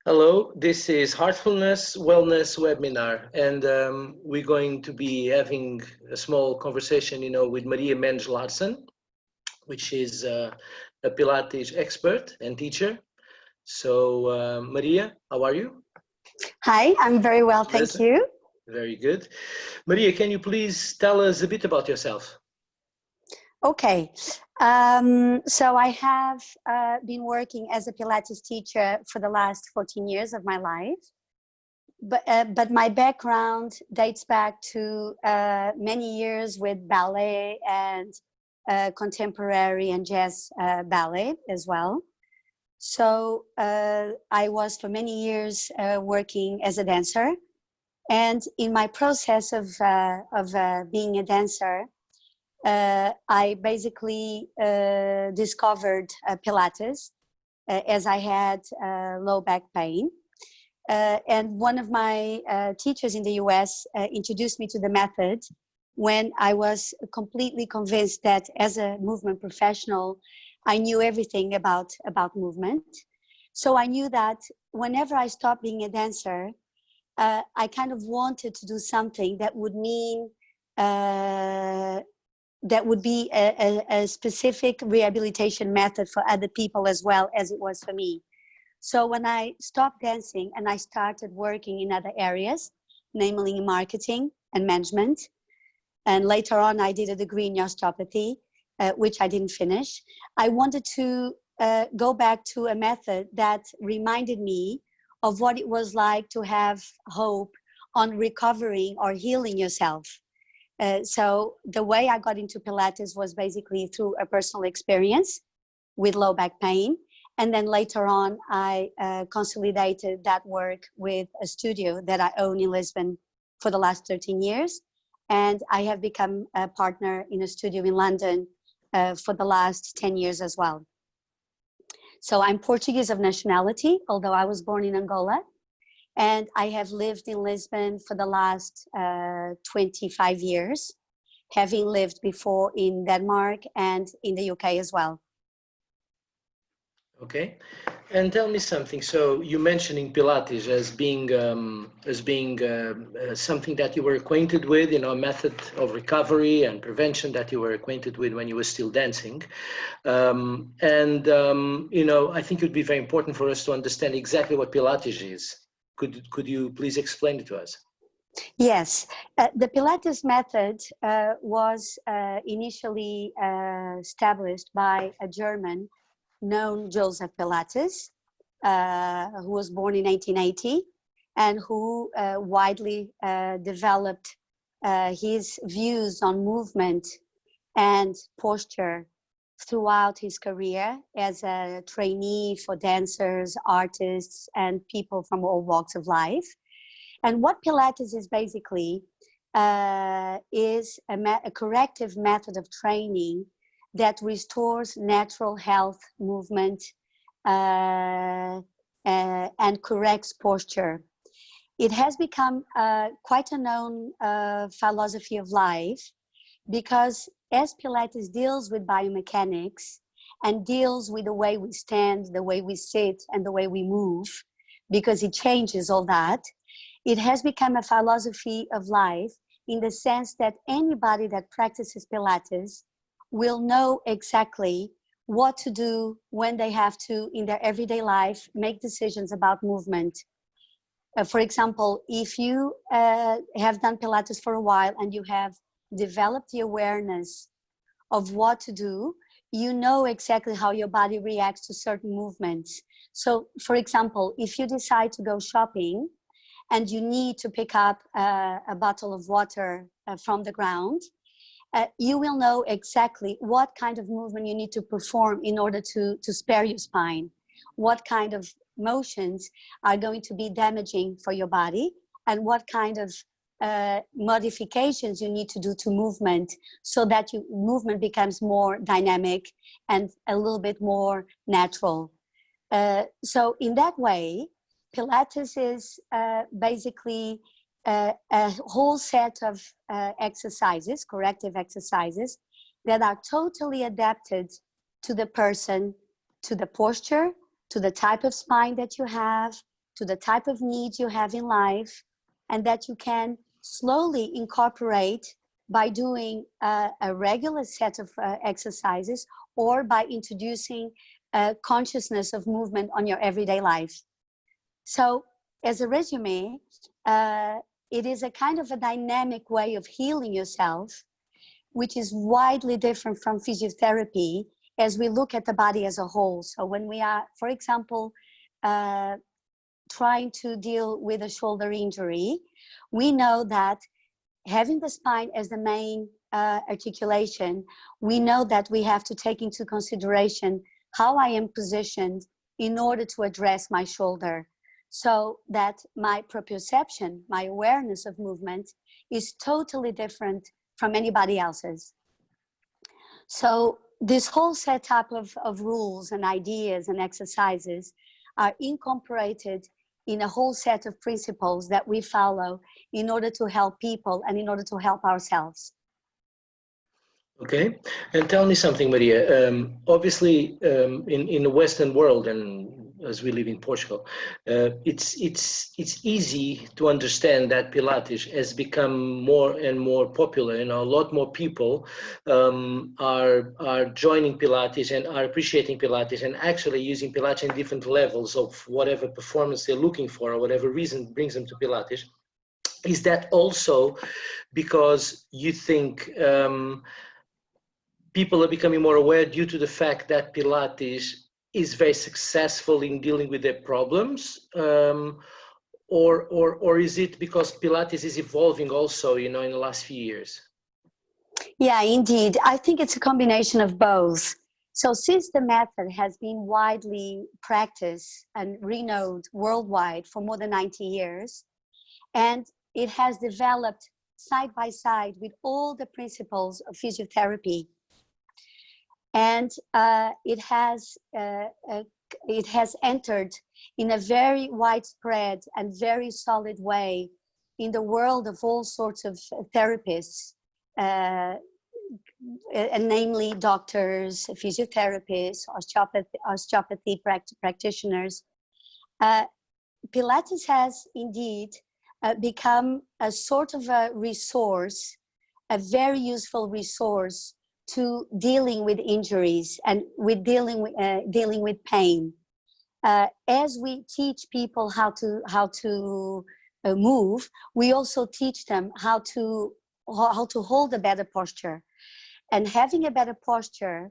Hello, this is Heartfulness Wellness webinar, and we're going to be having a small conversation, with Maria Mendes Larsen, which is a Pilates expert and teacher. So, Maria, how are you? Hi, I'm very well, thank you. Very good. Maria, can you please tell us a bit about yourself? Okay, so I have been working as a Pilates teacher for the last 14 years of my life, but my background dates back to many years with ballet and contemporary and jazz ballet as well. So I was for many years working as a dancer, and in my process of being a dancer, I basically discovered Pilates as I had low back pain. And one of my teachers in the US introduced me to the method when I was completely convinced that as a movement professional, I knew everything about movement. So I knew that whenever I stopped being a dancer, I kind of wanted to do something that would mean that would be a specific rehabilitation method for other people as well as it was for me. So when I stopped dancing and I started working in other areas, namely in marketing and management, and later on I did a degree in osteopathy, which I didn't finish, I wanted to go back to a method that reminded me of what it was like to have hope on recovering or healing yourself. So the way I got into Pilates was basically through a personal experience with low back pain. And then later on, I consolidated that work with a studio that I own in Lisbon for the last 13 years. And I have become a partner in a studio in London for the last 10 years as well. So I'm Portuguese of nationality, although I was born in Angola. And I have lived in Lisbon for the last 25 years, having lived before in Denmark and in the UK as well. Okay, and tell me something. So you mentioning Pilates as being something that you were acquainted with, a method of recovery and prevention that you were acquainted with when you were still dancing. I think it would be very important for us to understand exactly what Pilates is. Could you please explain it to us? Yes, the Pilates method was initially established by a German known Joseph Pilates, who was born in 1880 and who widely developed his views on movement and posture throughout his career as a trainee for dancers, artists, and people from all walks of life. And what Pilates is basically is a corrective method of training that restores natural health, movement, and corrects posture. It has become quite a known philosophy of life because as Pilates deals with biomechanics and deals with the way we stand, the way we sit, and the way we move, because it changes all that, it has become a philosophy of life in the sense that anybody that practices Pilates will know exactly what to do when they have to, in their everyday life, make decisions about movement. For example, if you have done Pilates for a while and you have developed the awareness of what to do, you know exactly how your body reacts to certain movements. So, for example, if you decide to go shopping and you need to pick up a bottle of water from the ground, you will know exactly what kind of movement you need to perform in order to spare your spine, what kind of motions are going to be damaging for your body, and what kind of modifications you need to do to movement so that your movement becomes more dynamic and a little bit more natural. So in that way, Pilates is basically a whole set of exercises, corrective exercises, that are totally adapted to the person, to the posture, to the type of spine that you have, to the type of needs you have in life, and that you can slowly incorporate by doing a regular set of exercises, or by introducing consciousness of movement on your everyday life. So as a resume, it is a kind of a dynamic way of healing yourself, which is widely different from physiotherapy as we look at the body as a whole. So when we are, for example, trying to deal with a shoulder injury, we know that having the spine as the main articulation, we know that we have to take into consideration how I am positioned in order to address my shoulder, so that my proprioception, my awareness of movement, is totally different from anybody else's. So this whole setup of rules and ideas and exercises are incorporated in a whole set of principles that we follow in order to help people and in order to help ourselves. Okay, and tell me something, Maria. Obviously, in the Western world, and as we live in Portugal, it's easy to understand that Pilates has become more and more popular. You know, a lot more people are joining Pilates and are appreciating Pilates and actually using Pilates in different levels of whatever performance they're looking for or whatever reason brings them to Pilates. Is that also because you think people are becoming more aware due to the fact that Pilates is very successful in dealing with their problems, or is it because Pilates is evolving also, you know, in the last few years? Yeah, indeed. I think it's a combination of both. So since the method has been widely practiced and renowned worldwide for more than 90 years, and it has developed side by side with all the principles of physiotherapy, and it has entered in a very widespread and very solid way in the world of all sorts of therapists, and namely doctors, physiotherapists, osteopathy practitioners. Pilates has indeed become a sort of a resource, a very useful resource to dealing with injuries and with dealing with pain. As we teach people how to move, we also teach them how to hold a better posture. And having a better posture,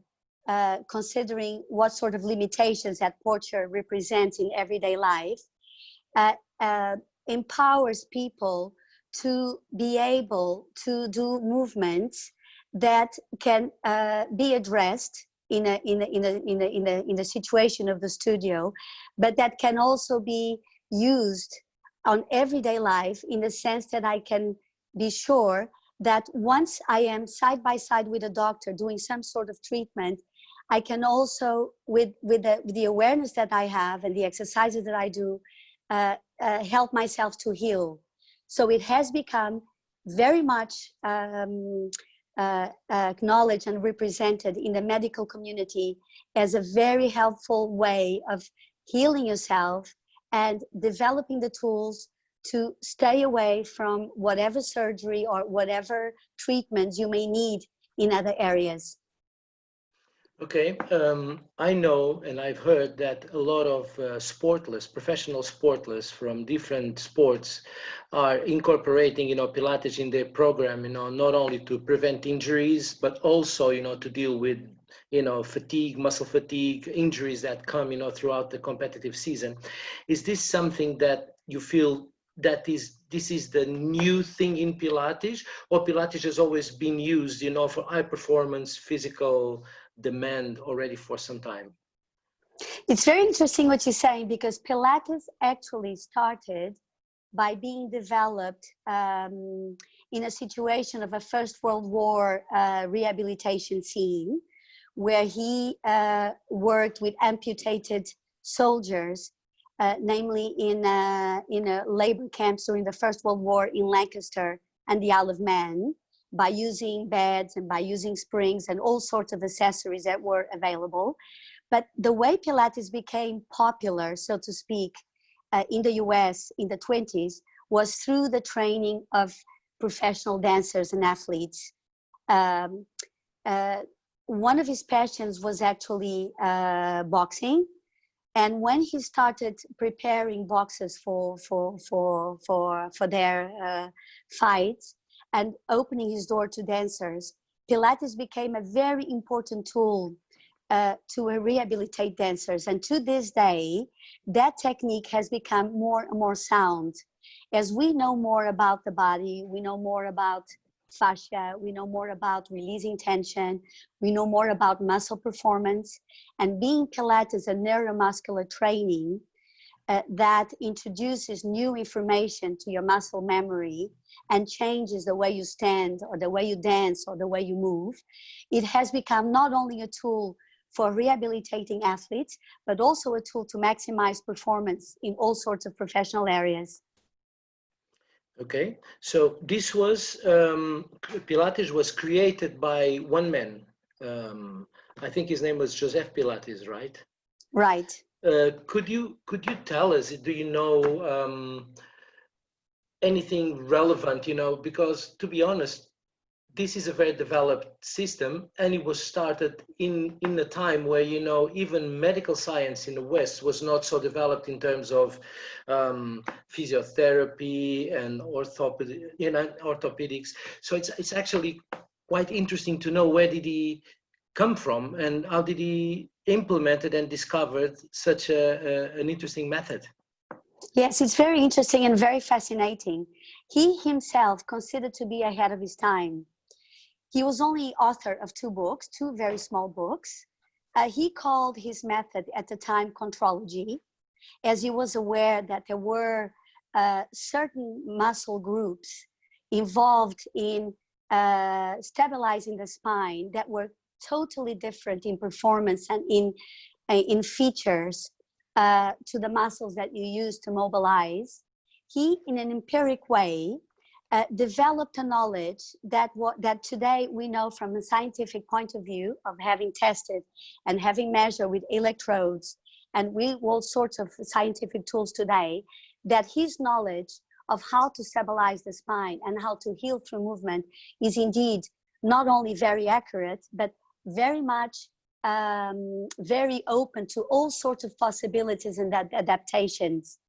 considering what sort of limitations that posture represents in everyday life, empowers people to be able to do movements that can be addressed in the situation of the studio, but that can also be used on everyday life, in the sense that I can be sure that once I am side by side with a doctor doing some sort of treatment, I can also, with the awareness that I have and the exercises that I do, help myself to heal. So it has become very much acknowledged and represented in the medical community as a very helpful way of healing yourself and developing the tools to stay away from whatever surgery or whatever treatments you may need in other areas. Okay, I know and I've heard that a lot of professional sportless from different sports are incorporating, you know, Pilates in their program, you know, not only to prevent injuries, but also, you know, to deal with, you know, fatigue, muscle fatigue, injuries that come, you know, throughout the competitive season. Is this something that you feel that this is the new thing in Pilates, or Pilates has always been used, you know, for high performance physical demand already for some time? It's very interesting what you're saying, because Pilates actually started by being developed in a situation of a First World War rehabilitation scene, where he worked with amputated soldiers, namely in labor camps during the First World War in Lancaster and the Isle of Man, by using beds and by using springs and all sorts of accessories that were available. But the way Pilates became popular, so to speak, in the US in the 20s was through the training of professional dancers and athletes. Um, One of his passions was actually boxing. And when he started preparing boxers for their fights and opening his door to dancers, Pilates became a very important tool to rehabilitate dancers. And to this day, that technique has become more and more sound. As we know more about the body, we know more about fascia, we know more about releasing tension, we know more about muscle performance. And being Pilates a neuromuscular training that introduces new information to your muscle memory and changes the way you stand or the way you dance or the way you move, it has become not only a tool for rehabilitating athletes, but also a tool to maximize performance in all sorts of professional areas. Okay, so this was Pilates was created by one man. I think his name was Joseph Pilates, right? Right. Could you tell us? Do you know anything relevant? You know, because to be honest, this is a very developed system, and it was started in a time where, you know, even medical science in the West was not so developed in terms of physiotherapy and orthopedics. So it's actually quite interesting to know where did he come from and how did he implement it and discovered such an interesting method. Yes, it's very interesting and very fascinating. He himself considered to be ahead of his time. He was only author of two books, two very small books. He called his method at the time contrology, as he was aware that there were certain muscle groups involved in stabilizing the spine that were totally different in performance and in features to the muscles that you use to mobilize. He, in an empiric way, developed a knowledge that today we know from a scientific point of view of having tested and having measured with electrodes and with all sorts of scientific tools today, that his knowledge of how to stabilize the spine and how to heal through movement is indeed not only very accurate, but very much very open to all sorts of possibilities and adaptations.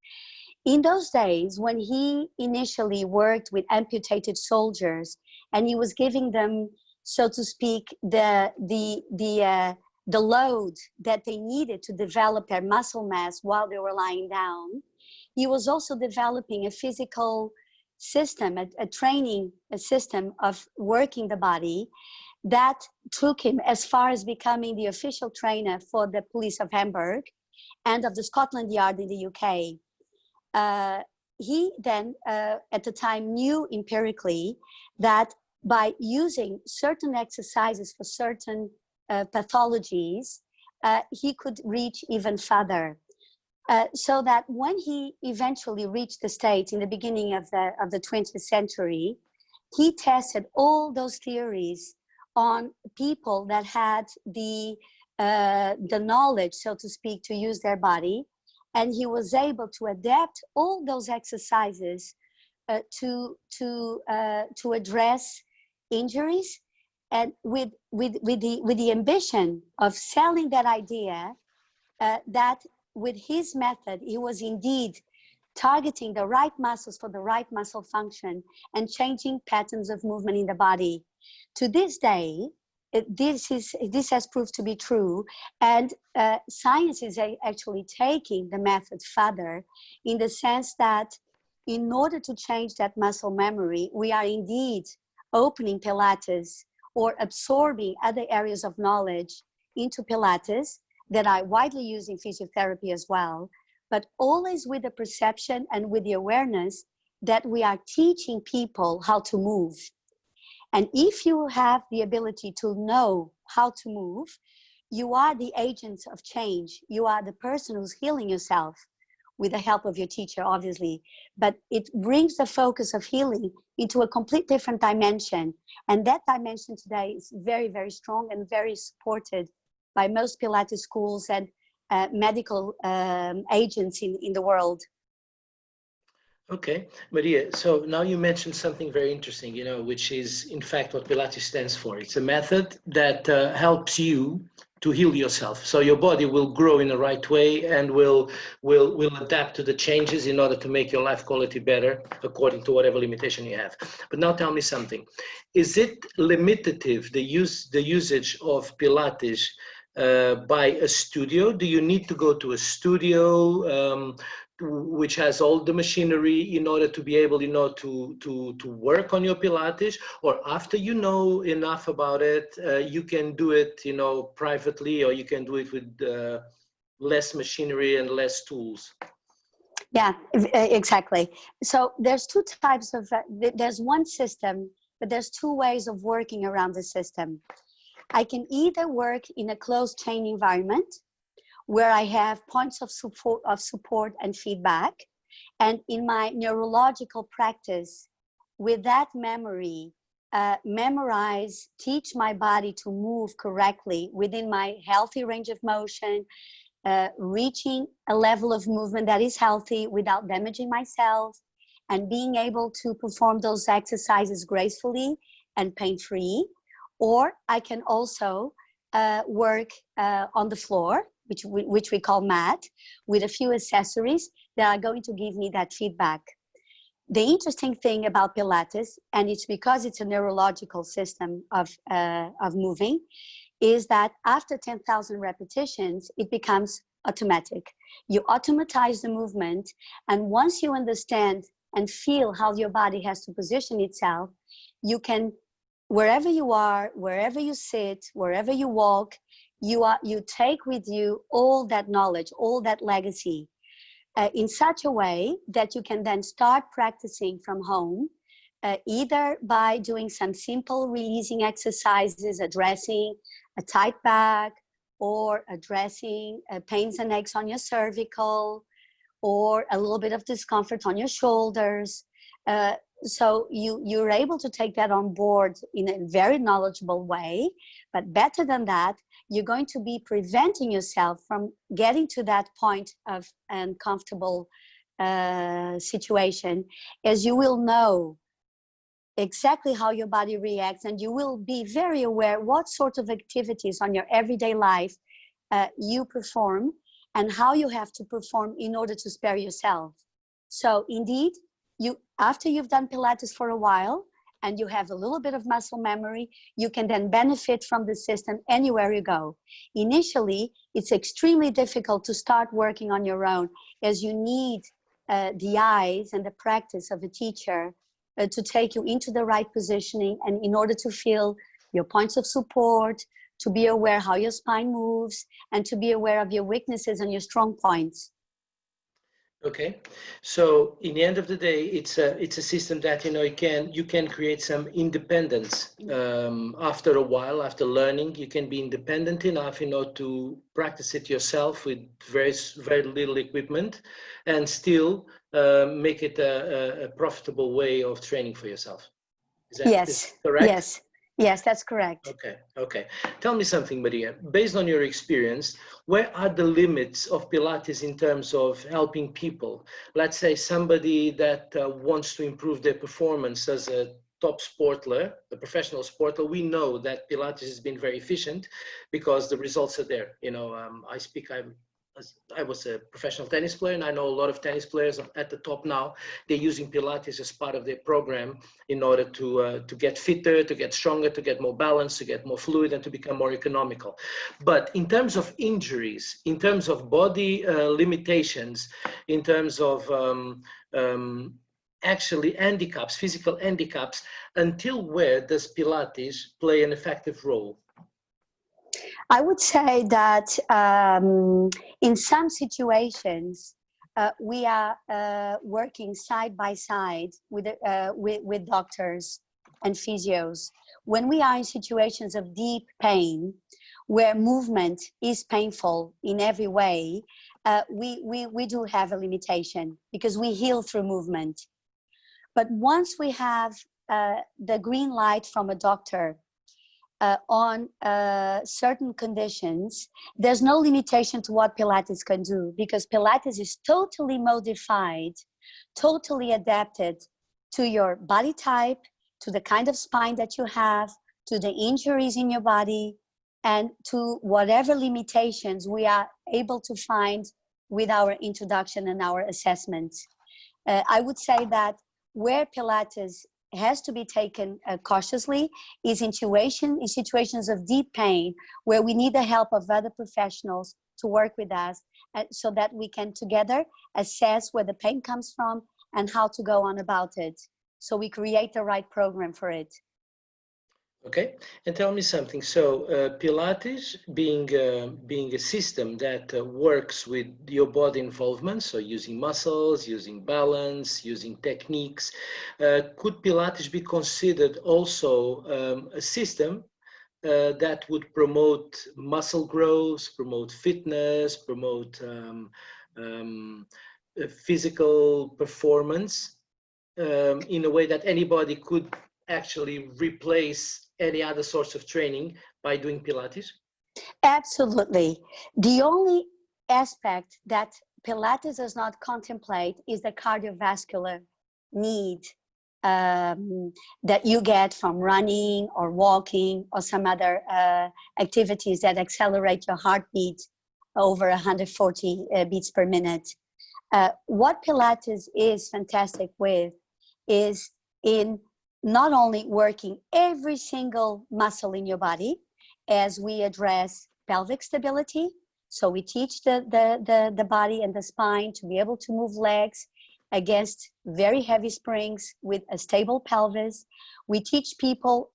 In those days, when he initially worked with amputated soldiers and he was giving them, so to speak, the load that they needed to develop their muscle mass while they were lying down, he was also developing a physical system, a training system of working the body that took him as far as becoming the official trainer for the police of Hamburg and of the Scotland Yard in the UK. He then, at the time, knew empirically that by using certain exercises for certain pathologies, he could reach even further. So that when he eventually reached the States in the beginning of the 20th century, he tested all those theories on people that had the knowledge, so to speak, to use their body. And he was able to adapt all those exercises to address injuries, and with the ambition of selling that idea that with his method he was indeed targeting the right muscles for the right muscle function and changing patterns of movement in the body. To this day, this has proved to be true, and science is actually taking the method further in the sense that in order to change that muscle memory, we are indeed opening Pilates or absorbing other areas of knowledge into Pilates that are widely used in physiotherapy as well, but always with the perception and with the awareness that we are teaching people how to move. And if you have the ability to know how to move, you are the agent of change. You are the person who's healing yourself with the help of your teacher, obviously. But it brings the focus of healing into a complete different dimension. And that dimension today is very, very strong and very supported by most Pilates schools and medical agents in the world. Okay, Maria, so now you mentioned something very interesting, which is in fact what Pilates stands for. It's a method that helps you to heal yourself. So your body will grow in the right way and will adapt to the changes in order to make your life quality better according to whatever limitation you have. But now tell me something. Is it limitative, the usage of Pilates by a studio? Do you need to go to a studio? Which has all the machinery in order to be able, to work on your Pilates, or after you know enough about it, you can do it, privately, or you can do it with less machinery and less tools? Yeah, exactly. So there's two types of, there's one system, but there's two ways of working around the system. I can either work in a closed chain environment, where I have points of support and feedback. And in my neurological practice, with that memory, memorize, teach my body to move correctly within my healthy range of motion, reaching a level of movement that is healthy without damaging myself, and being able to perform those exercises gracefully and pain-free. Or I can also work on the floor, which we call mat, with a few accessories that are going to give me that feedback. The interesting thing about Pilates, and it's because it's a neurological system of moving, is that after 10,000 repetitions, it becomes automatic. You automatize the movement, and once you understand and feel how your body has to position itself, you can, wherever you are, wherever you sit, wherever you walk, you take with you all that knowledge, all that legacy, in such a way that you can then start practicing from home, either by doing some simple releasing exercises, addressing a tight back, or addressing pains and aches on your cervical, or a little bit of discomfort on your shoulders. So you're able to take that on board in a very knowledgeable way. But better than that, you're going to be preventing yourself from getting to that point of uncomfortable situation, as you will know exactly how your body reacts, and you will be very aware what sort of activities on your everyday life you perform, and how you have to perform in order to spare yourself. So indeed, after you've done Pilates for a while and you have a little bit of muscle memory, you can then benefit from the system anywhere you go. Initially, it's extremely difficult to start working on your own, as you need the eyes and the practice of a teacher to take you into the right positioning, and in order to feel your points of support, to be aware how your spine moves, and to be aware of your weaknesses and your strong points. Okay, so in the end of the day, it's a system that you can create some independence after a while. After learning, you can be independent enough to practice it yourself with very little equipment, and still make it a profitable way of training for yourself. Is that correct? Yes, that's correct. Okay. Tell me something, Maria. Based on your experience, where are the limits of Pilates in terms of helping people? Let's say somebody that wants to improve their performance as a top sportler, a professional sportler. We know that Pilates has been very efficient because the results are there. I was a professional tennis player, and I know a lot of tennis players at the top now. They're using Pilates as part of their program in order to get fitter, to get stronger, to get more balance, to get more fluid, and to become more economical. But in terms of injuries, in terms of body limitations, in terms of actually handicaps, physical handicaps, until where does Pilates play an effective role? I would say that in some situations, we are working side by side with doctors and physios. When we are in situations of deep pain, where movement is painful in every way, we do have a limitation, because we heal through movement. But once we have the green light from a doctor on certain conditions, there's no limitation to what Pilates can do, because Pilates is totally modified totally adapted to your body type, to the kind of spine that you have, to the injuries in your body, and to whatever limitations we are able to find with our introduction and our assessments. I would say that where Pilates has to be taken cautiously is in situations of deep pain, where we need the help of other professionals to work with us, so that we can together assess where the pain comes from and how to go on about it. So we create the right program for it. Okay, and tell me something. So Pilates, being a system that works with your body involvement, so using muscles, using balance, using techniques, could Pilates be considered also a system that would promote muscle growth, promote fitness, promote physical performance in a way that anybody could actually replace any other source of training by doing Pilates? Absolutely. The only aspect that Pilates does not contemplate is the cardiovascular need that you get from running or walking or some other activities that accelerate your heartbeat over 140 beats per minute. What Pilates is fantastic with is in not only working every single muscle in your body as we address pelvic stability. So we teach the body and the spine to be able to move legs against very heavy springs with a stable pelvis. We teach people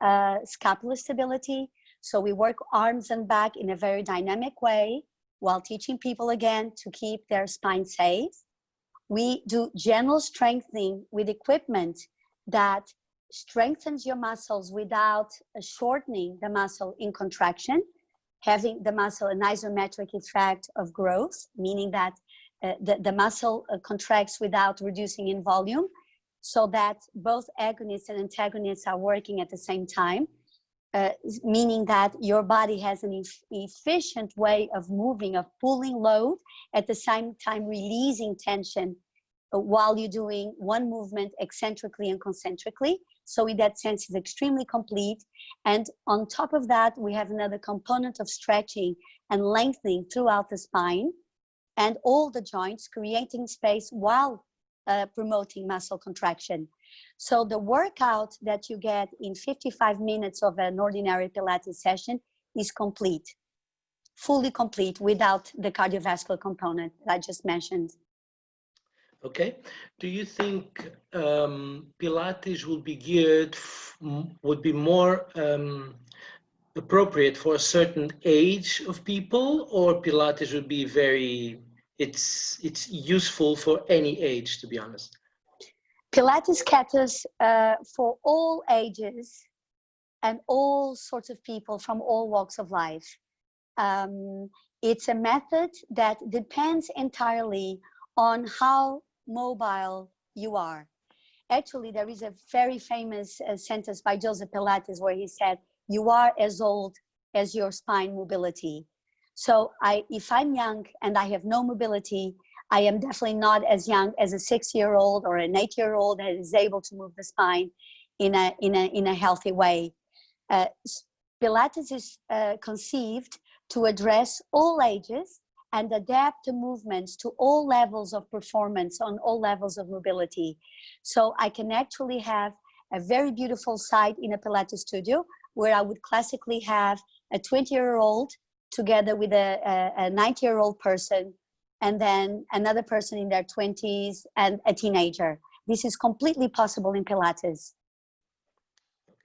scapular stability. So we work arms and back in a very dynamic way while teaching people again to keep their spine safe. We do general strengthening with equipment that strengthens your muscles without shortening the muscle in contraction, having the muscle an isometric effect of growth, meaning that the muscle contracts without reducing in volume, so that both agonists and antagonists are working at the same time, meaning that your body has an efficient way of moving, of pulling load, at the same time releasing tension while you're doing one movement eccentrically and concentrically. So in that sense, it's extremely complete. And on top of that, we have another component of stretching and lengthening throughout the spine and all the joints, creating space while promoting muscle contraction. So the workout that you get in 55 minutes of an ordinary Pilates session is complete, fully complete, without the cardiovascular component that I just mentioned. Okay. Do you think Pilates would be geared, would be more appropriate for a certain age of people, or Pilates would be it's useful for any age, to be honest? Pilates caters for all ages and all sorts of people from all walks of life. It's a method that depends entirely on how mobile you are. Actually, there is a very famous sentence by Joseph Pilates where he said, "You are as old as your spine mobility." So if I'm young and I have no mobility, I am definitely not as young as a 6-year-old or an 8-year-old that is able to move the spine in a healthy way. Pilates is conceived to address all ages and adapt the movements to all levels of performance, on all levels of mobility. So I can actually have a very beautiful site in a Pilates studio where I would classically have a 20-year-old together with a 90-year-old person, and then another person in their 20s and a teenager. This is completely possible in Pilates.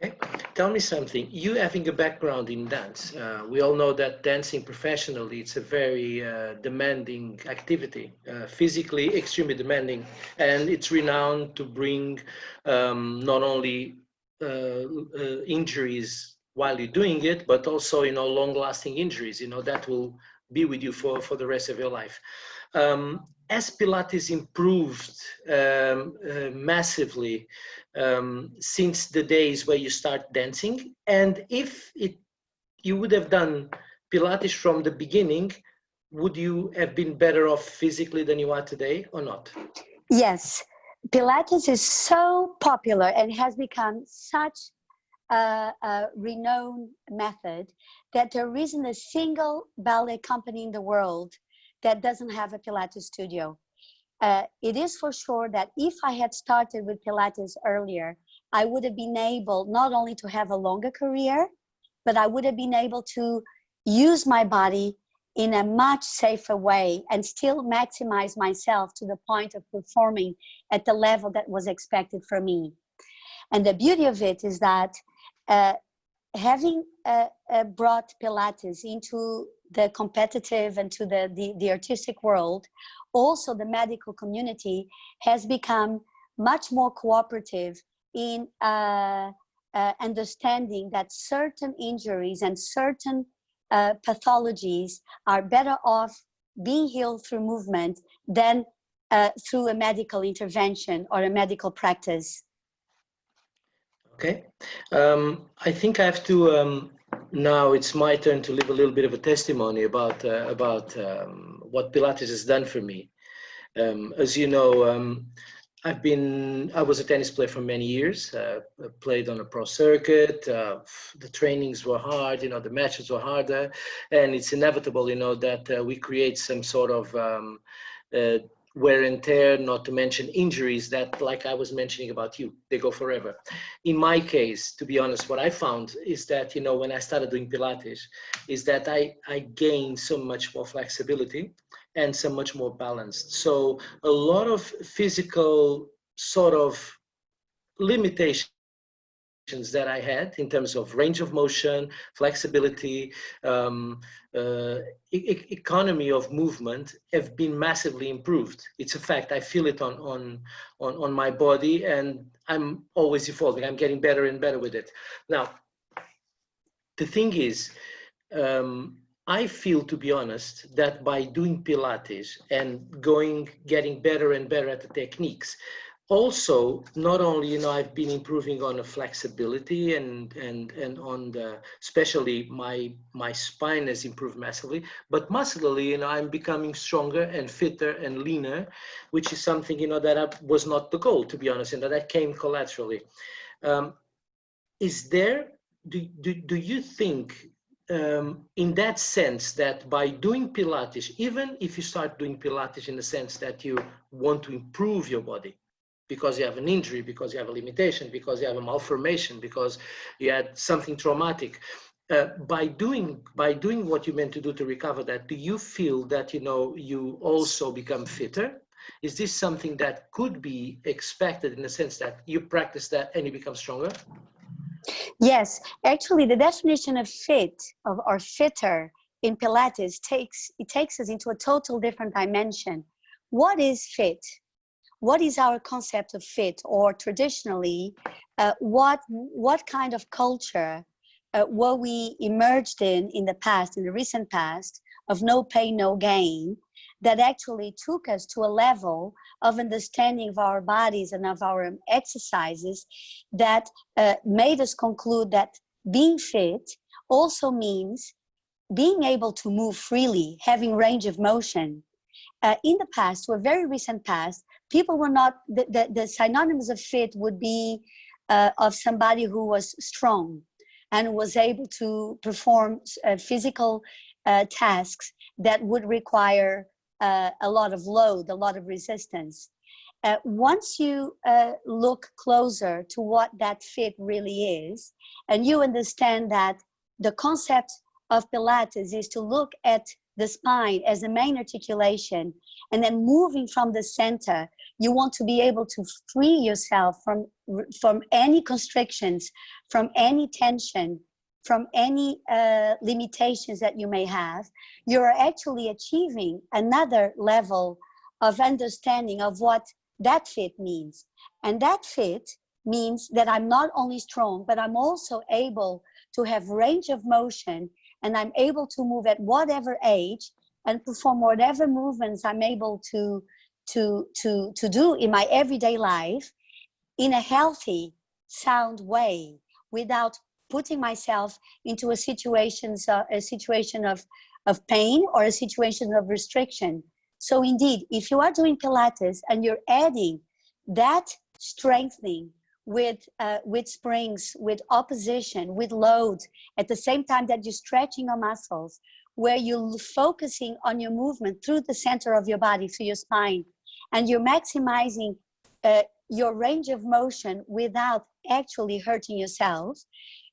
Okay. Tell me something. You having a background in dance, we all know that dancing professionally, it's a very demanding activity, physically extremely demanding, and it's renowned to bring not only injuries while you're doing it, but also, long-lasting injuries, that will be with you for the rest of your life. As Pilates improved massively since the days where you start dancing, and if you would have done Pilates from the beginning, would you have been better off physically than you are today or not? Yes, Pilates is so popular and has become such a renowned method that there isn't a single ballet company in the world that doesn't have a Pilates studio. It is for sure that if I had started with Pilates earlier, I would have been able not only to have a longer career, but I would have been able to use my body in a much safer way and still maximize myself to the point of performing at the level that was expected from me. And the beauty of it is that having brought Pilates into the competitive and to the artistic world, also the medical community has become much more cooperative in understanding that certain injuries and certain pathologies are better off being healed through movement than through a medical intervention or a medical practice. Okay, I think I have to, now it's my turn to leave a little bit of a testimony about what Pilates has done for me. As you know, I was a tennis player for many years, played on a pro circuit, the trainings were hard, you know, the matches were harder, and it's inevitable, you know, that we create some sort of wear and tear, not to mention injuries that, like I was mentioning about you, they go forever. In my case, to be honest, what I found is that, you know, when I started doing Pilates, is that I gained so much more flexibility and so much more balanced. So a lot of physical sort of limitations that I had in terms of range of motion, flexibility, economy of movement have been massively improved. It's a fact. I feel it on my body, and I'm always evolving. I'm getting better and better with it. Now, the thing is, I feel, to be honest, that by doing Pilates and getting better and better at the techniques, also, not only, you know, I've been improving on the flexibility and on the, especially my spine has improved massively, but muscularly, you know, I'm becoming stronger and fitter and leaner, which is something, you know, that was not the goal, to be honest, and that came collaterally. Do you think, in that sense, that by doing Pilates, even if you start doing Pilates in the sense that you want to improve your body, because you have an injury, because you have a limitation, because you have a malformation, because you had something traumatic, by doing what you meant to do to recover that, do you feel that, you know, you also become fitter? Is this something that could be expected in the sense that you practice that and you become stronger? Yes, actually, the definition of fit or fitter in Pilates takes us into a total different dimension. What is fit? What is our concept of fit? Or traditionally, what kind of culture were we emerged in the past, in the recent past, of no pain, no gain, that actually took us to a level of understanding of our bodies and of our exercises that made us conclude that being fit also means being able to move freely, having range of motion. In the past, to a very recent past, people were not, the synonyms of fit would be of somebody who was strong and was able to perform physical tasks that would require a lot of load, a lot of resistance. Once you look closer to what that fit really is, and you understand that the concept of Pilates is to look at the spine as the main articulation, and then moving from the center, you want to be able to free yourself from any constrictions, from any tension, from any limitations that you may have. You're actually achieving another level of understanding of what that fit means. And that fit means that I'm not only strong, but I'm also able to have range of motion, and I'm able to move at whatever age and perform whatever movements I'm able to do in my everyday life in a healthy, sound way, without putting myself into a situation of pain or a situation of restriction. So indeed, if you are doing Pilates and you're adding that strengthening with springs, with opposition, with load, at the same time that you're stretching your muscles, where you're focusing on your movement through the center of your body, through your spine, and you're maximizing your range of motion without actually hurting yourself,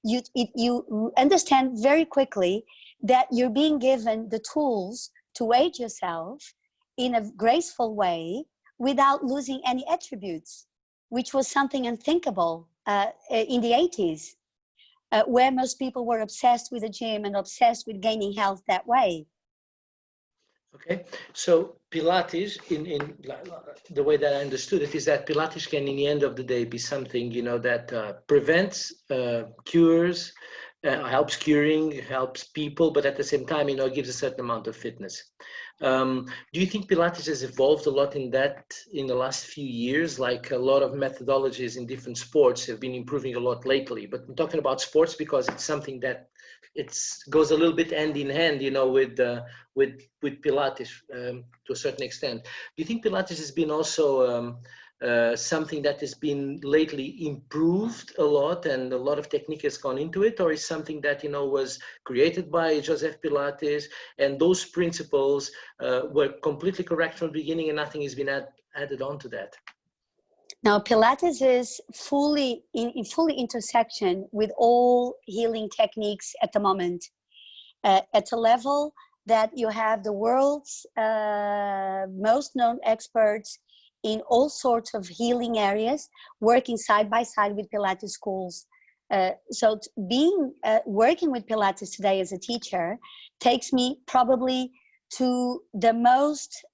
you understand very quickly that you're being given the tools to aid yourself in a graceful way without losing any attributes, which was something unthinkable in the 80s, where most people were obsessed with the gym and obsessed with gaining health that way. Okay, so Pilates, in the way that I understood it, is that Pilates can, in the end of the day, be something, you know, that prevents, cures, helps curing, helps people, but at the same time, you know, gives a certain amount of fitness. Do you think Pilates has evolved a lot in the last few years? Like a lot of methodologies in different sports have been improving a lot lately, but I'm talking about sports because it's something that goes a little bit hand in hand, you know, with Pilates to a certain extent. Do you think Pilates has been also something that has been lately improved a lot, and a lot of technique has gone into it, or is something that, you know, was created by Joseph Pilates, and those principles were completely correct from the beginning, and nothing has been added on to that? Now, Pilates is fully in fully intersection with all healing techniques at the moment, at a level that you have the world's most known experts in all sorts of healing areas working side by side with Pilates schools. So working with Pilates today as a teacher takes me probably to the most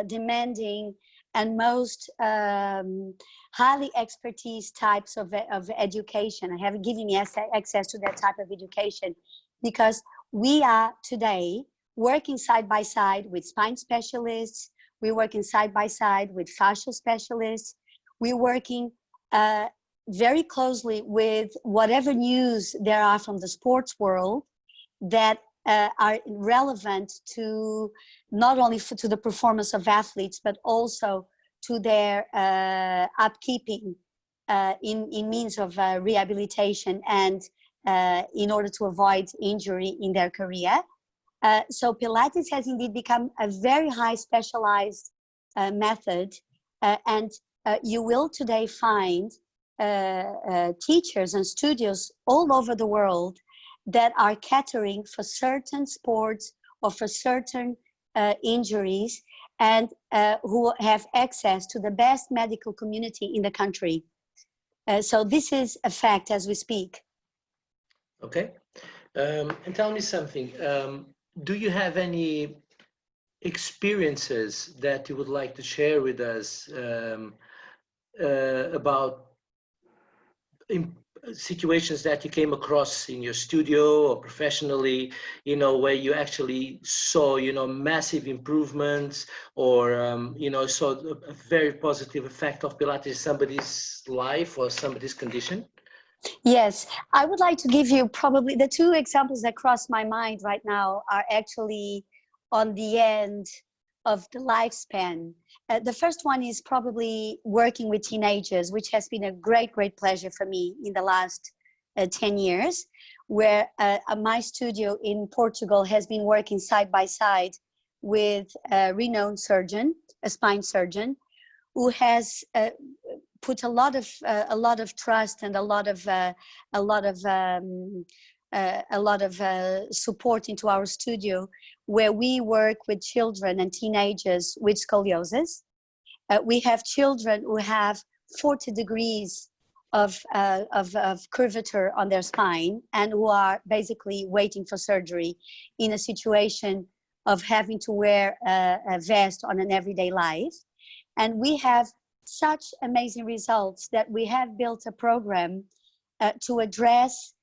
demanding and most highly expertise types of education. I have given me access to that type of education because we are today working side by side with spine specialists. We're working side by side with fascial specialists. We're working very closely with whatever news there are from the sports world that are relevant to not only to the performance of athletes, but also to their upkeeping in means of rehabilitation and in order to avoid injury in their career. So Pilates has indeed become a very high specialized method, and you will today find teachers and studios all over the world that are catering for certain sports or for certain injuries, and who have access to the best medical community in the country. So this is a fact as we speak. Okay. And tell me something. Do you have any experiences that you would like to share with us about situations that you came across in your studio or professionally, you know, where you actually saw, you know, massive improvements, or you know, saw a very positive effect of Pilates in somebody's life or somebody's condition? Yes, I would like to give you probably the two examples that cross my mind right now are actually on the end of the lifespan. The first one is probably working with teenagers, which has been a great pleasure for me in the last 10 years, where my studio in Portugal has been working side by side with a renowned surgeon, a spine surgeon, who has put a lot of trust and a lot of support into our studio, where we work with children and teenagers with scoliosis. We have children who have 40 degrees of curvature on their spine and who are basically waiting for surgery in a situation of having to wear a vest on an everyday life. And we have such amazing results that we have built a program to address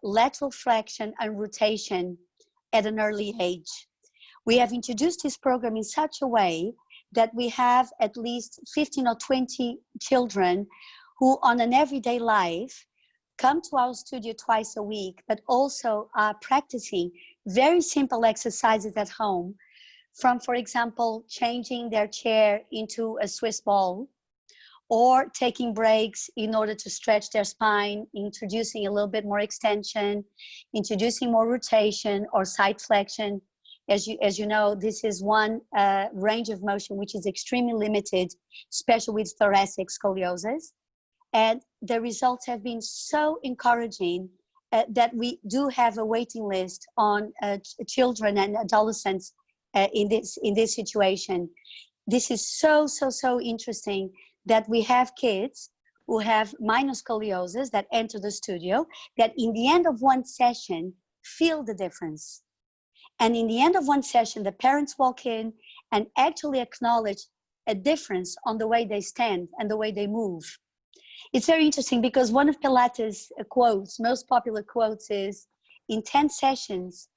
lateral flexion and rotation at an early age. We have introduced this program in such a way that we have at least 15 or 20 children who on an everyday life come to our studio twice a week, but also are practicing very simple exercises at home, from, for example, changing their chair into a Swiss ball, or taking breaks in order to stretch their spine, introducing a little bit more extension, introducing more rotation or side flexion. As you know, this is one range of motion which is extremely limited, especially with thoracic scoliosis. And the results have been so encouraging that we do have a waiting list on children and adolescents in this situation. This is so interesting that we have kids who have minor scoliosis that enter the studio, that in the end of one session feel the difference. And in the end of one session, the parents walk in and actually acknowledge a difference on the way they stand and the way they move. It's very interesting because one of Pilates' quotes, most popular quotes, is, in 10 sessions,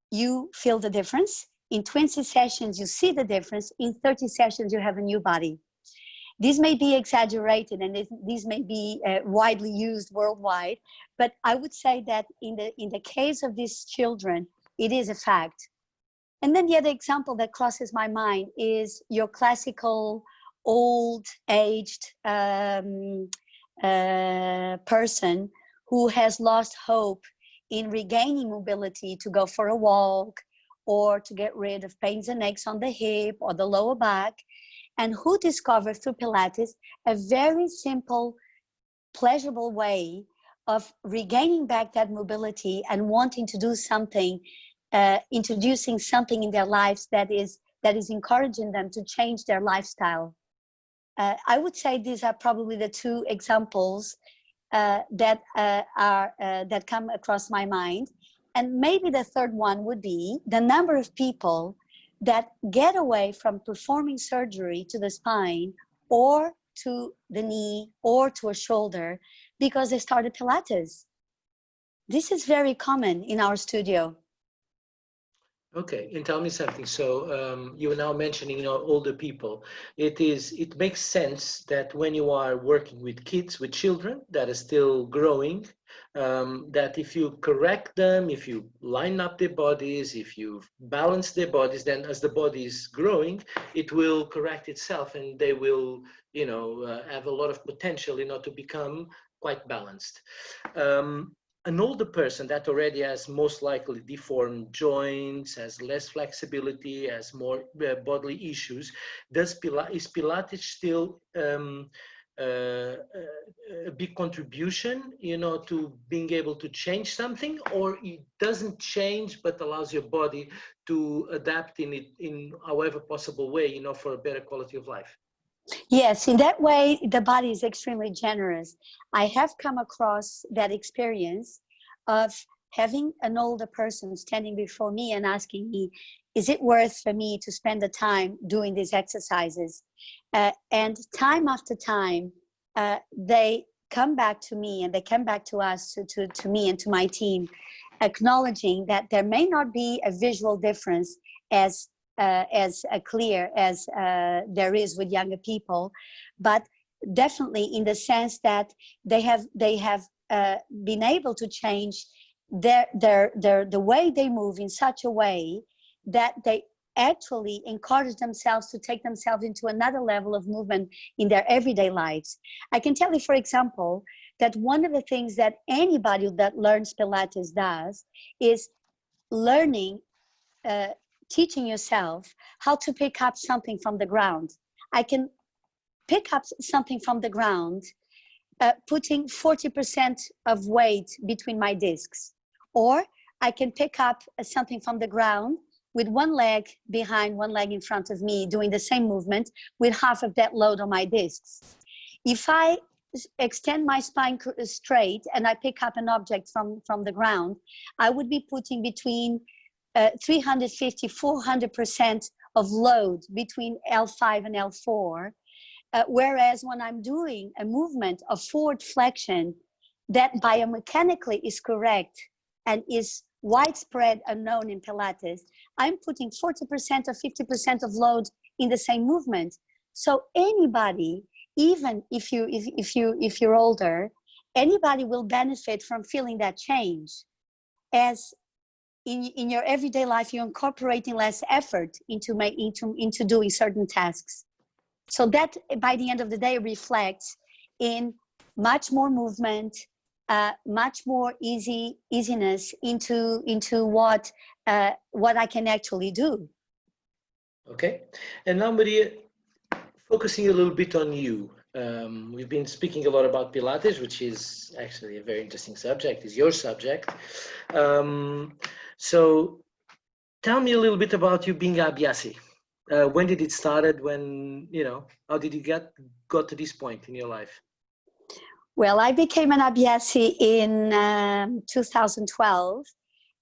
you feel the difference. In 20 sessions, you see the difference. In 30 sessions, you have a new body. These may be exaggerated and these may be widely used worldwide, but I would say that in the case of these children, it is a fact. And then the other example that crosses my mind is your classical old-aged person who has lost hope in regaining mobility to go for a walk or to get rid of pains and aches on the hip or the lower back, and who discovered through Pilates a very simple, pleasurable way of regaining back that mobility and wanting to do something, introducing something in their lives that is encouraging them to change their lifestyle. I would say these are probably the two examples that come across my mind. And maybe the third one would be the number of people that get away from performing surgery to the spine or to the knee or to a shoulder because they started Pilates. This is very common in our studio. Okay, and tell me something. So you are now mentioning, you know, older people. It makes sense that when you are working with kids, with children that are still growing, that if you correct them, if you line up their bodies, if you balance their bodies, then as the body is growing, it will correct itself, and they will, you know, have a lot of potential, you know, to become quite balanced. An older person that already has most likely deformed joints, has less flexibility, has more bodily issues, is Pilates still a big contribution, you know, to being able to change something, or it doesn't change but allows your body to adapt in however possible way, you know, for a better quality of life? Yes, in that way, the body is extremely generous. I have come across that experience of having an older person standing before me and asking me, is it worth for me to spend the time doing these exercises? And time after time, they come back to me and they come back to us, to me and to my team, acknowledging that there may not be a visual difference as clear as there is with younger people, but definitely in the sense that they have been able to change the way they move in such a way that they actually encourage themselves to take themselves into another level of movement in their everyday lives. I can tell you, for example, that one of the things that anybody that learns Pilates does is learning, teaching yourself how to pick up something from the ground. I can pick up something from the ground, putting 40% of weight between my discs. Or I can pick up something from the ground with one leg behind, one leg in front of me, doing the same movement with half of that load on my discs. If I extend my spine straight and I pick up an object from the ground, I would be putting between 350, 400% of load between L5 and L4. Whereas when I'm doing a movement of forward flexion that biomechanically is correct and is widespread and known in Pilates, I'm putting 40% or 50% of load in the same movement. So anybody, even if you're older, anybody will benefit from feeling that change. As in your everyday life, you're incorporating less effort into doing certain tasks. So that by the end of the day reflects in much more movement, much more easiness into what I can actually do. Okay, and now Maria, focusing a little bit on you. We've been speaking a lot about Pilates, which is actually a very interesting subject, is your subject. So tell me a little bit about you being Abhyasi. When did it started? When, how did you got to this point in your life? Well, I became an Abhyasi in 2012,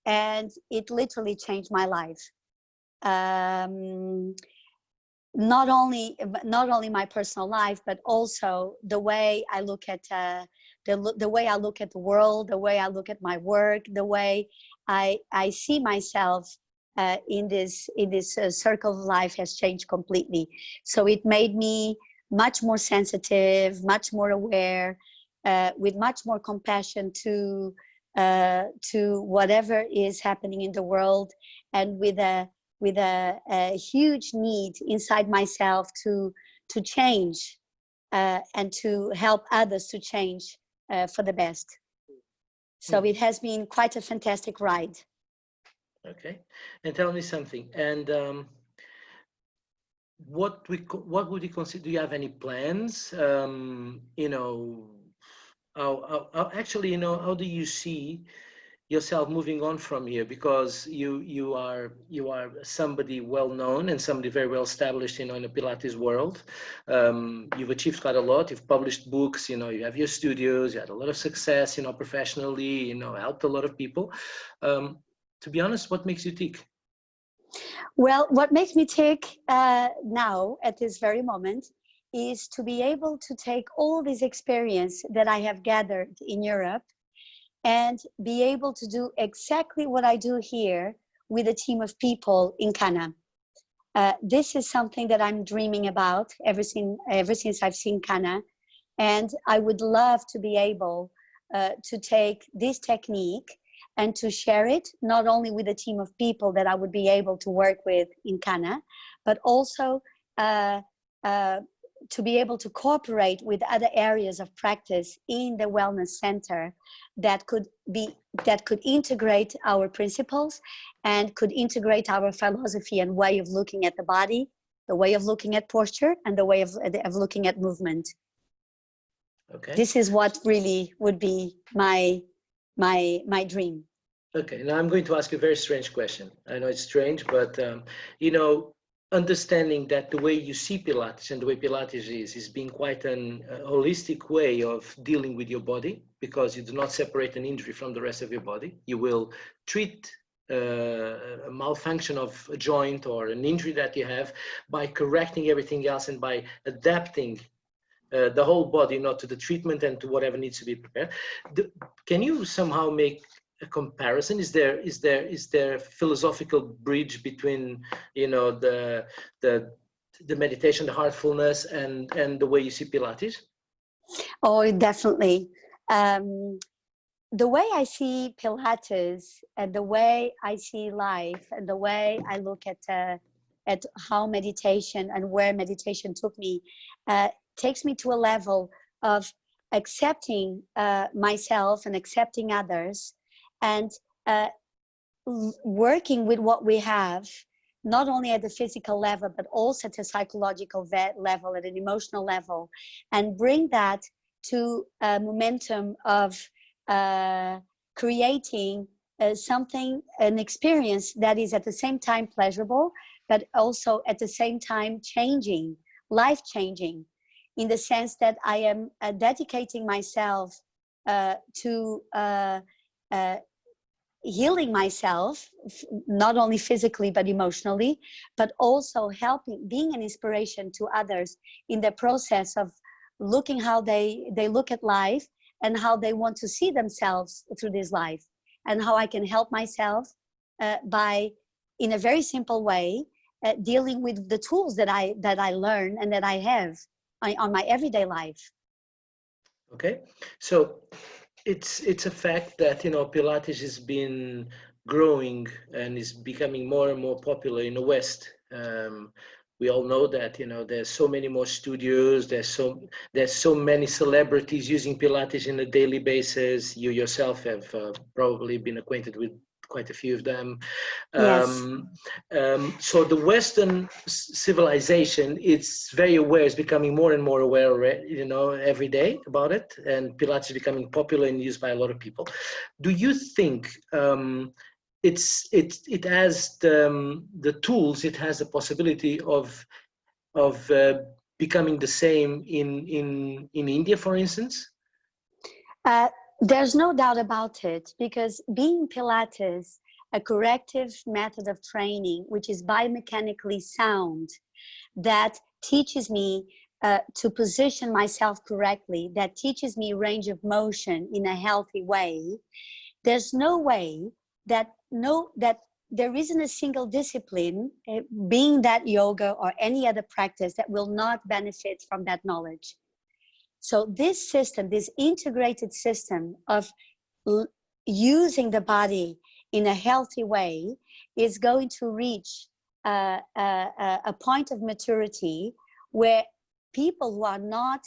and it literally changed my life. Not only my personal life, but also the way I look at the way I look at the world, the way I look at my work, the way I see myself in this circle of life has changed completely. So it made me much more sensitive, much more aware, with much more compassion to whatever is happening in the world, and with a huge need inside myself to change and to help others to change for the best. So it has been quite a fantastic ride. Okay, and tell me something. And what would you consider? Do you have any plans? Actually, how do you see yourself moving on from here? Because you are somebody well known and somebody very well established, in the Pilates world. You've achieved quite a lot. You've published books. You have your studios. You had a lot of success. Professionally. Helped a lot of people. To be honest, what makes you tick? Well, what makes me tick now at this very moment is to be able to take all this experience that I have gathered in Europe and be able to do exactly what I do here with a team of people in Cana. This is something that I'm dreaming about ever since I've seen Cana, and I would love to be able to take this technique and to share it not only with a team of people that I would be able to work with in Cana, but also to be able to cooperate with other areas of practice in the wellness center that could integrate our principles and could integrate our philosophy and way of looking at the body, the way of looking at posture, and the way of looking at movement. Okay. This is what really would be my dream. Okay, now I'm going to ask you a very strange question. I know it's strange, but understanding that the way you see Pilates and the way Pilates is being quite an holistic way of dealing with your body, because you do not separate an injury from the rest of your body. You will treat a malfunction of a joint or an injury that you have by correcting everything else and by adapting the whole body, not to the treatment and to whatever needs to be prepared. Can you somehow make a comparison? Is there a philosophical bridge between the meditation, the heartfulness, and the way you see Pilates? Oh, definitely. The way I see Pilates and the way I see life and the way I look at how meditation and where meditation took me takes me to a level of accepting myself and accepting others, and working with what we have, not only at the physical level, but also at a psychological level, at an emotional level, and bring that to a momentum of creating an experience that is at the same time pleasurable, but also at the same time changing, life-changing, in the sense that I am dedicating myself to healing myself, not only physically but emotionally, but also being an inspiration to others in the process of looking how they look at life and how they want to see themselves through this life, and how I can help myself by, in a very simple way, dealing with the tools that I learn and that I have on my everyday life. Okay, so it's a fact that Pilates has been growing and is becoming more and more popular in the West. we all know that, you know, there's so many more studios, there's so many celebrities using Pilates on a daily basis. You yourself have probably been acquainted with quite a few of them. Yes. So the Western civilization, it's very aware, it's becoming more and more aware, you know, every day about it, and Pilates is becoming popular and used by a lot of people. Do you think it has the tools, it has the possibility of becoming the same in India, for instance? There's no doubt about it, because being Pilates a corrective method of training, which is biomechanically sound, that teaches me to position myself correctly, that teaches me range of motion in a healthy way, there's no way that there isn't a single discipline, being that yoga or any other practice, that will not benefit from that knowledge. So this system, this integrated system of using the body in a healthy way, is going to reach a point of maturity where people who are not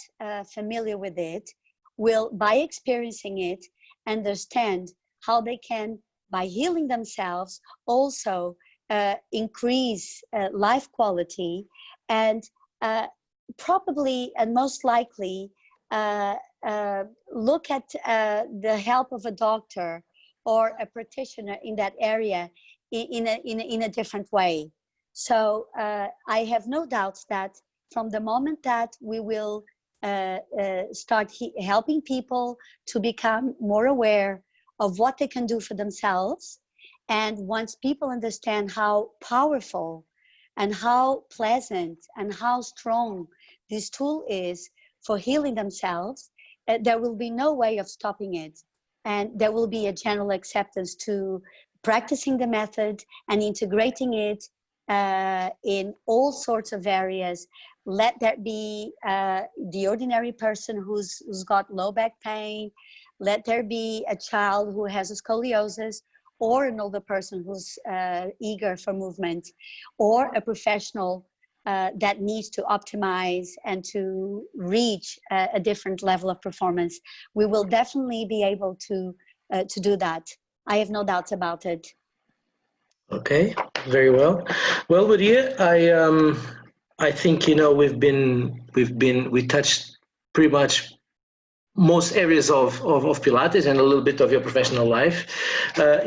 familiar with it will, by experiencing it, understand how they can, by healing themselves, also increase life quality, and probably and most likely look at the help of a doctor or a practitioner in that area in a different way. So I have no doubts that from the moment that we will start helping people to become more aware of what they can do for themselves, and once people understand how powerful and how pleasant and how strong this tool is for healing themselves, there will be no way of stopping it. And there will be a general acceptance to practicing the method and integrating it in all sorts of areas. Let that be the ordinary person who's got low back pain. Let there be a child who has a scoliosis, or an older person who's eager for movement, or a professional that needs to optimize and to reach a different level of performance. We will definitely be able to do that. I have no doubts about it. Okay, very well. Well, Maria, I think, you know, we touched pretty much most areas of Pilates and a little bit of your professional life.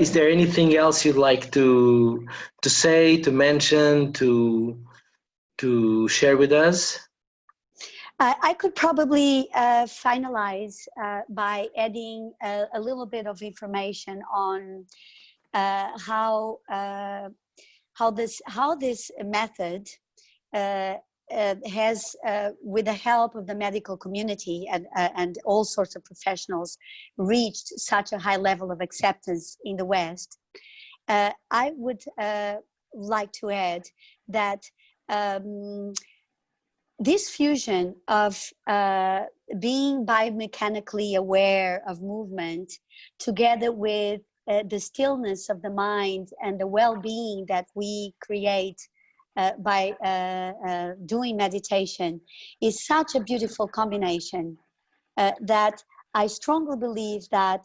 Is there anything else you'd like to say, to mention, to share with us? I could probably finalize by adding a little bit of information on how this method has, with the help of the medical community and all sorts of professionals, reached such a high level of acceptance in the West. I would like to add that this fusion of being biomechanically aware of movement, together with the stillness of the mind and the well-being that we create by doing meditation, is such a beautiful combination that I strongly believe that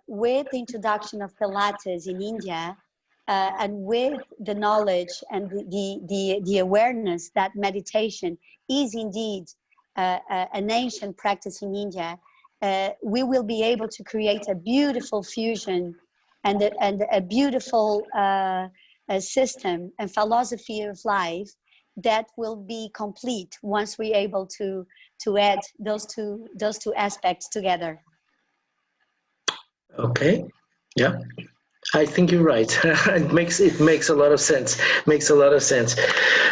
with the introduction of Pilates in India, and with the knowledge and the awareness that meditation is indeed an ancient practice in India, we will be able to create a beautiful fusion and a beautiful system and philosophy of life that will be complete once we're able to add those two aspects together. Okay, yeah. I think you're right. It makes a lot of sense. Makes a lot of sense.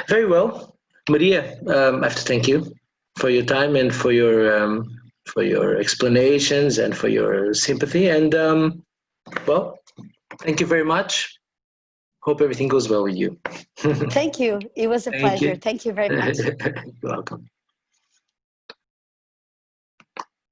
Very well, Maria. I have to thank you for your time and for your explanations and for your sympathy. And well, thank you very much. Hope everything goes well with you. Thank you. It was a pleasure. You. Thank you very much. You're welcome.